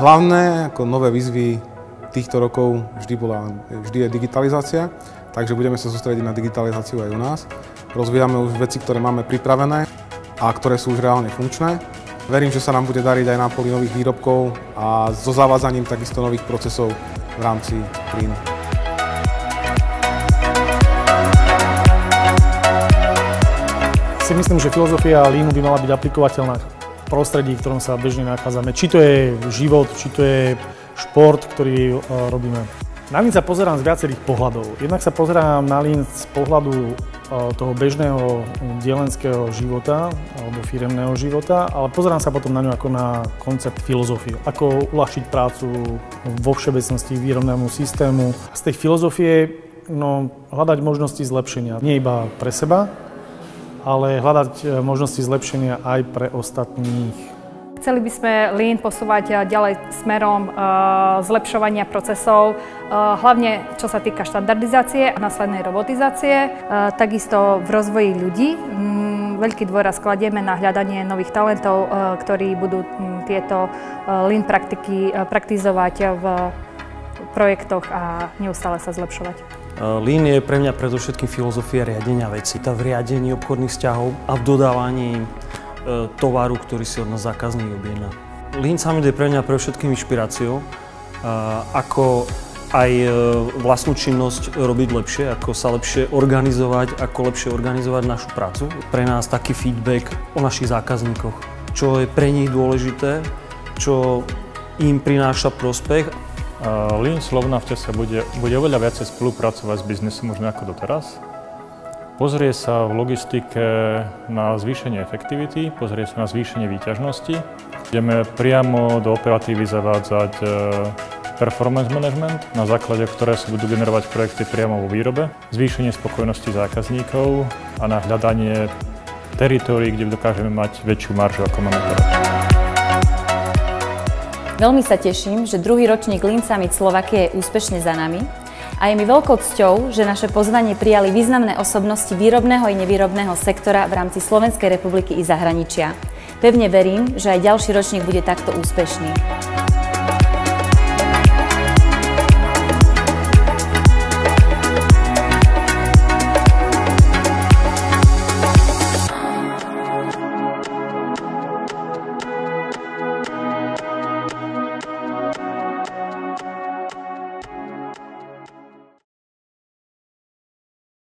Hlavné ako nové výzvy týchto rokov vždy je digitalizácia, takže budeme sa sústrediť na digitalizáciu aj u nás. Rozvíjame už veci, ktoré máme pripravené a ktoré sú už reálne funkčné. Verím, že sa nám bude dariť aj na poli nových výrobkov a so zavádzaním takisto nových procesov v rámci Lean. Si myslím, že filozofia Leanu by mala byť aplikovateľná v prostredí, v ktorom sa bežne nachádzame. Či to je život, či to je šport, ktorý robíme. Na Lean sa pozerám z viacerých pohľadov. Jednak sa pozerám na Lean z pohľadu toho bežného dielenského života alebo firemného života, ale pozerám sa potom na ňu ako na koncept filozofie. Ako uľahčiť prácu vo všeobecnosti výrobnému systému. Z tej filozofie hľadať možnosti zlepšenia. Nie iba pre seba, ale hľadať možnosti zlepšenia aj pre ostatných. Chceli by sme Lean posúvať ďalej smerom zlepšovania procesov, hlavne čo sa týka štandardizácie a následnej robotizácie. Takisto v rozvoji ľudí veľký dôraz kladieme na hľadanie nových talentov, ktorí budú tieto Lean praktiky praktizovať v projektoch a neustále sa zlepšovať. Lean je pre mňa predovšetkým filozofia riadenia vecí. V riadení obchodných vzťahov a v dodávaní tovaru, ktorý si od nás zákazník objedná. Lean Summit je pre mňa predovšetkým inšpiráciou, ako aj vlastnú činnosť robiť lepšie, ako sa lepšie organizovať, ako lepšie organizovať našu prácu. Pre nás taký feedback o našich zákazníkoch, čo je pre nich dôležité, čo im prináša prospech. Lean Slovnaft sa bude oveľa viacej spolupracovať s biznesom možno ako doteraz. Pozrie sa v logistike na zvýšenie efektivity, pozrie sa na zvýšenie výťažnosti. Ideme priamo do operatívy zavádzať performance management, na základe ktoré sa budú generovať projekty priamo vo výrobe, zvýšenie spokojnosti zákazníkov a na hľadanie teritórií, kde dokážeme mať väčšiu maržu, ako máme teraz. Veľmi sa teším, že druhý ročník Lean Summit Slovakia je úspešne za nami. A je mi veľkou cťou, že naše pozvanie prijali významné osobnosti výrobného i nevýrobného sektora v rámci Slovenskej republiky i zahraničia. Pevne verím, že aj ďalší ročník bude takto úspešný.